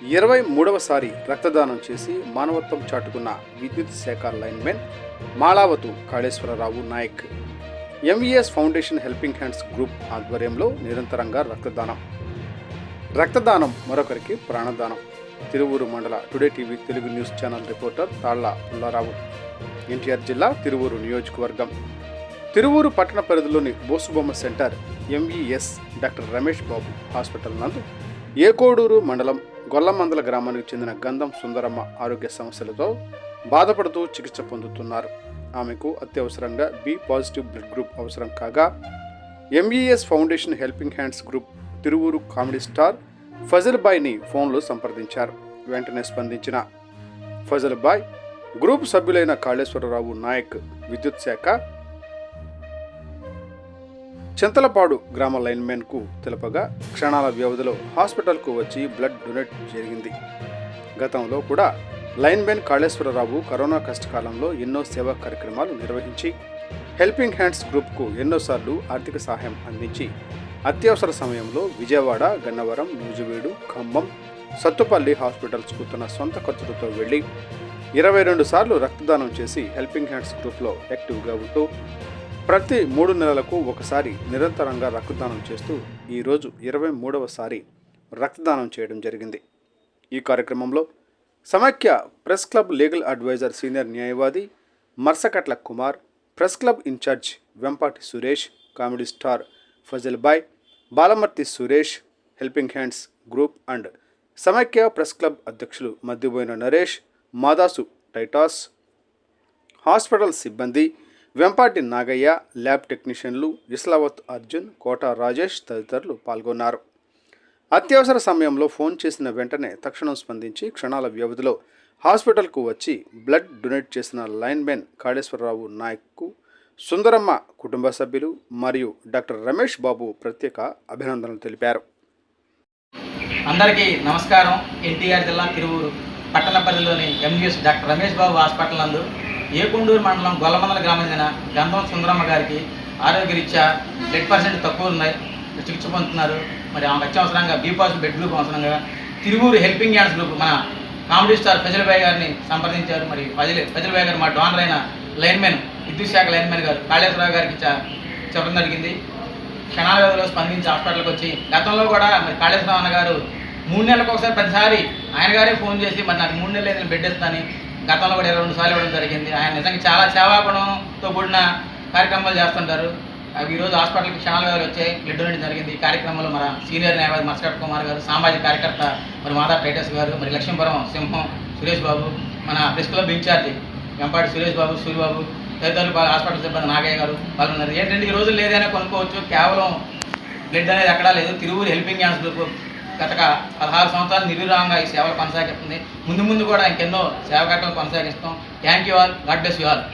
23వసారి రక్తదానం చేసి మానవత్వం చాటుకున్న విద్యుత్ శాఖ linemen Malavathu Kaleswararao Nayak MVS foundation helping hands group ఆధ్వర్యంలో నిరంతరంగా రక్తదానం మరొకరికి ప్రాణదానం. తిరువూరు మండల today TV Telugu news channel reporter Talla Pullarao, NTR జిల్లా తిరువూరు నియోజకవర్గం. తిరువూరు పట్టణ పరిధిలోని Bosubomma centre MVS doctor Ramesh Babu hospital నందు ఏకోడూరు మండలం గొల్లమందల గ్రామానికి చెందిన గంధం సుందరమ్మ ఆరోగ్య సమస్యలతో బాధపడుతూ చికిత్స పొందుతున్నారు. ఆమెకు అత్యవసరంగా బి పాజిటివ్ బ్లడ్ గ్రూప్ అవసరం కాగా MES foundation helping hands group Tiruvuru comedy star Fazal బాయ్ని ఫోన్లో సంప్రదించారు. వెంటనే స్పందించిన ఫజల్ బాయ్ గ్రూప్ సభ్యులైన కాళేశ్వరరావు నాయక్ విద్యుత్ శాఖ చింతలపాడు గ్రామ లైన్మెన్కు తెలపగా క్షణాల వ్యవధిలో హాస్పిటల్కు వచ్చి బ్లడ్ డొనేట్ జరిగింది. గతంలో కూడా లైన్మెన్ కాళేశ్వరరావు కరోనా కష్టకాలంలో ఎన్నో సేవా కార్యక్రమాలు నిర్వహించి హెల్పింగ్ హ్యాండ్స్ గ్రూప్కు ఎన్నోసార్లు ఆర్థిక సహాయం అందించి అత్యవసర సమయంలో విజయవాడ, గన్నవరం, నూజివీడు, ఖమ్మం, సత్తుపల్లి హాస్పిటల్స్కు తన సొంత ఖర్చులతో వెళ్లి 22 సార్లు రక్తదానం చేసి హెల్పింగ్ హ్యాండ్స్ గ్రూప్లో యాక్టివ్గా ఉంటూ ప్రతి 3 నెలలకు ఒకసారి నిరంతరంగా రక్తదానం చేస్తూ ఈరోజు 23వసారి రక్తదానం చేయడం జరిగింది. ఈ కార్యక్రమంలో Samaikya press club legal adviser senior న్యాయవాది Marsakatla Kumar, press club in-charge Vempati Suresh, comedy star Fazal Bhai, Balamarthi Suresh, helping hands group and Samaikya press club అధ్యక్షులు మద్దిబోయిన నరేష్, మాదాసు టైటాస్, హాస్పిటల్ సిబ్బంది వెంపాటి నాగయ్య, ల్యాబ్ టెక్నీషియన్లు ఇస్లావత్ అర్జున్, కోట రాజేష్ తదితరులు పాల్గొన్నారు. అత్యవసర సమయంలో ఫోన్ చేసిన వెంటనే తక్షణం స్పందించి క్షణాల వ్యవధిలో హాస్పిటల్కు వచ్చి బ్లడ్ డొనేట్ చేసిన లైన్మెన్ కాళేశ్వరరావు నాయక్కు సుందరమ్మ కుటుంబ సభ్యులు మరియు డాక్టర్ రమేష్ బాబు ప్రత్యేక అభినందనలు తెలిపారు. అందరికీ నమస్కారం. ఎన్టీఆర్ జిల్లా తిరువూరు పట్టణ పరిధిలోని MVS doctor Ramesh Babu hospital నందు ఏకొండూరు మండలం గొల్లమందల గ్రామం చెందిన గంధం సుందరమ్మ గారికి ఆరోగ్యరీత్యా బ్లడ్ పర్సెంట్ తక్కువ ఉన్నాయి, చికిత్స పొందుతున్నారు. మరి ఆమె అత్యవసరంగా బి పాజిటివ్ బ్లడ్ గ్రూప్ అవసరంగా తిరువూరు హెల్పింగ్ హ్యాండ్స్ గ్రూప్ మన కామెడీ స్టార్ ఫజల్ బాయ్ గారిని సంప్రదించారు. మరి ఫజల్ బాయ్ గారు మా డోనర్ అయిన లైన్మెన్ విద్యుత్ శాఖ లైన్మెన్ గారు కాళేశ్వరరావు గారికి చెప్పడం జరిగింది. క్షణాల వ్యవధిలో స్పందించి హాస్పిటల్కి వచ్చి గతంలో కూడా మరి కాళేశ్వరరావు అన్న గారు 3 నెలలకు ఒకసారి ప్రతిసారి ఆయన గారే ఫోన్ చేసి మరి నాకు 3 నెలలు నేను బెడ్ ఇస్తానని గతంలో కూడా 22 సార్లు ఇవ్వడం జరిగింది. ఆయన నిజంగా చాలా సేవాగుణంతో కూడిన కార్యక్రమాలు చేస్తుంటారు. అవి ఈరోజు హాస్పిటల్కి క్షణాల వ్యవధిలో వచ్చాయి, బ్లడ్ డొనేట్ జరిగింది. ఈ కార్యక్రమంలో మన సీనియర్ న్యాయవాది మర్సకట్ల కుమార్ గారు, సామాజిక కార్యకర్త మరి మాదా టైటస్ గారు, మరి లక్ష్మీపురం సింహం సురేష్ బాబు, మన press club in charge Vempati Suresh Babu, Suryababu తదితరులు హాస్పిటల్ సిబ్బంది నాగయ్య గారు పాల్గొన్నారు. ఏంటంటే ఈ రోజులు ఏదైనా కొనుక్కోవచ్చు, కేవలం బ్లడ్ అనేది ఎక్కడా లేదు. తిరువూరు హెల్పింగ్ హ్యాండ్స్ గ్రూప్ గత 16 సంవత్సరాలు నిర్విరామంగా ఈ సేవలు కొనసాగిస్తుంది. ముందు కూడా ఇంకెన్నో సేవా కార్యక్రమాలు కొనసాగిస్తాం. Thank you all. God bless you all.